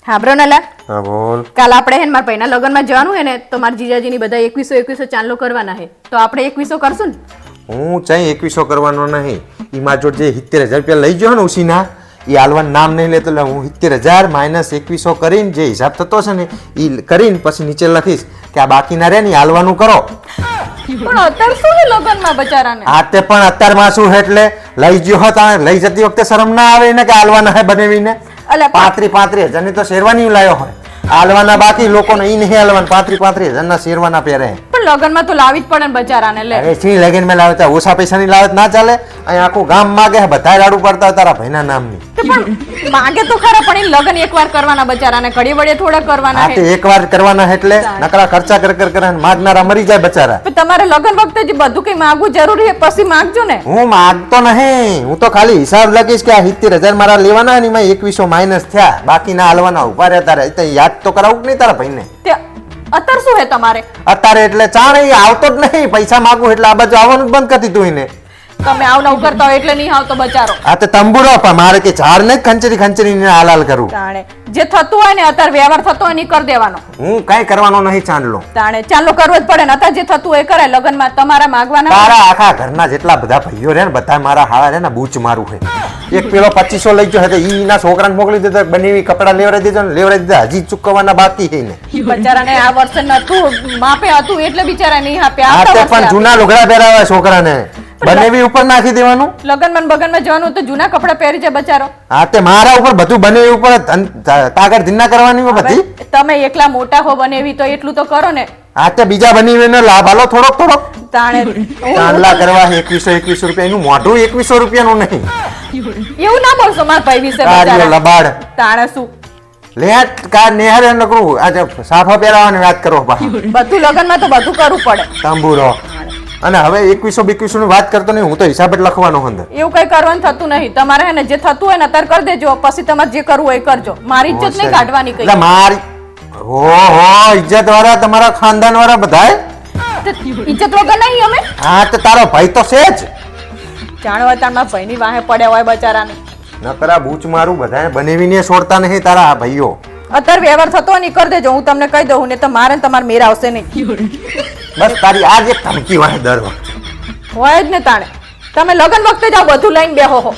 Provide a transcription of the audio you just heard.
હા બ્રોનલા હા બોલ. કાલ આપણે હે ને મારા ભાઈના લગ્નમાં જવાનું હે ને તો મારા જીજાજીની બધા 2100 ચાંદલો કરવાના હે તો આપણે 2100 કરશું ને હું ચાઈ 2100 કરવાનો નહીં. ઈ માર જોડ જે 70000 રૂપિયા લઈ ગયો ને ઉસીના ઈ હાલવાનું નામ નહીં લેતો એટલે હું 70000 માઇનસ 2100 કરીને જે હિસાબ થતો છે ને ઈ કરીને પછી નીચે લખીશ કે આ બાકીના રે ને ઈ હાલવાનું કરો. પણ અત્યારે શું હે લગ્નમાં બચારાને આ તે પણ અત્યારમાં શું હે એટલે લઈ ગયો હતા લઈ જતી વખતે શરમ ના આવે ને કે હાલવાના હે બનાવીને અલે 35,000 ની તો શેરવાની લાયો હોય હાલવાના બાકી લોકોને ઈ નહીં હાલવાના 35,000 ના શેરવાના પહેરે. પણ લગ્નમાં તો લાવી જ પડે ને બચારાને લે અરે સી લગન મેં લાવતા ઓછા પૈસાની લાવત ના ચાલે. અહીં આખું ગામ માગે બધા રાડું પડતા તારા ભાઈના નામની. તો પણ માગે તો ખરા પણ એ લગ્ન એકવાર કરવાના બચારાને ઘડી વડે થોડા કરવાના આ હે તે એકવાર કરવાના એટલે નકરા ખર્ચા કરે માગનારા મરી જાય બચારા. પણ તમારે લગ્ન વખતે જે બધું કઈ માંગવું જરૂરી હે પછી માંગજો ને. હું માગતો નહીં હું તો ખાલી હિસાબ લખીશ કે આ 70000 મારા લેવાના ને એમાં 2100 માઇનસ થયા બાકીના હાલવાના ઉભા રહ્યા તારે તો યાદ તો કરાવું કે નહીં તારા ભાઈને. તે અત્યારે શું હે તમારે અત્યારે એટલે ચાણે ઈ આવતો જ નહીં પૈસા માગું એટલે આ બાજુ આવવાનું જ બંધ કરી દીધું એને. તમે આવ નવ કરતા હોય એટલે નહીં આવતો બચારો. આ તો તંબુરો પણ મારે કે ઝાડ ને ખંચરી હાલ હાલ કરું. તાણે જે થતું હોય ને અત્યારે વ્યવહાર થતો હોય ને ઈ કરી દેવાનો. હું કઈ કરવાનો નહીં ચાંદલો. તાણે ચાલો કરવો જ પડે ને અત્યારે જે થતું હોય એ કરાય લગ્નમાં તમારા માંગવાના તારા આખા ઘરના જેટલા બધા ભાઈઓ રે ને બધા મારા હાળા રે ને બૂચ મારું છે. એક પેલો 2500 લઈ ગયો હતો ઈ ના છોકરાને મોકલી દીધો બનેવી કપડા લેવડાવી દીધો ને લેવડાવી દીધા હજી ચૂકવવાના બાકી છે ને. બચારાને આ વર્ષે નતું માપે હતું એટલે બિચારા નહીં આપ્યા. આ આવતા તે પણ વર્ષે જૂના લુગડા પહેરાવા છોકરાને બનેવી ઉપર નાખી દેવાનું. લગ્નમાં જવાનું તો જૂના કપડા પહેરી જાય બચારો. આ તે મારા ઉપર બધું બનેવી ઉપર તાગર ધીના કરવાની હોય બધી. હવે તમે એકલા મોટા હો બનેવી તો એટલું તો કરો ને. આ તે બીજા બનેવીનો લાભ આલો થોડોક તાણે ચાંદલા કરવા 2100 રૂપિયા એનું મોઢું 2100 રૂપિયાનું નહીં. એવું ના બોલશો મારા ભાઈ વિશે કાર્યો બચારા. લબાડ તાણે શું લેટ કાર નેહરે નકરું આજે સાફા પહેરાવાની વાત કરો બા. બધું લગ્નમાં તો બધું કરવું પડે. તાંબુરો અને હવે 2100 ની વાત કરતો નહીં હું તો હિસાબ જ લખવાનો અંદર. એવું કઈ કરવાનું થતું નહીં તમારે હે ને જે થતું હોય ને અત્યારે કરી દેજો પછી તમારે જે કરવું હોય એ કરજો. મારી ઇજ્જત નહીં કાઢવાની કઈ. એટલે મારી ઓહો ઇજ્જત વાળા તમારા ખાનદાન વાળા બધાય ઇજ્જત વગર નહીં અમે હા તો તારો ભાઈ તો છે જ જાણવા તાર મારા ભાઈની વાહે પડ્યા હોય બચારાને. નકરા બૂચ મારું બધાને બનેવીને છોડતા નહીં તારા આ ભાઈઓ. અત્યારે વ્યવહાર થતો હોય ને ઈ કરી દેજો હું તમને કહી દઉં ને તો મારે ને તમારે મેર આવશે નહીં. બસ તારી આજ એક ધમકી વાળે દર વખતે હોય જ ને તાણે તમે લગ્ન વખતે જ આ બધું લઈને બેહો હો.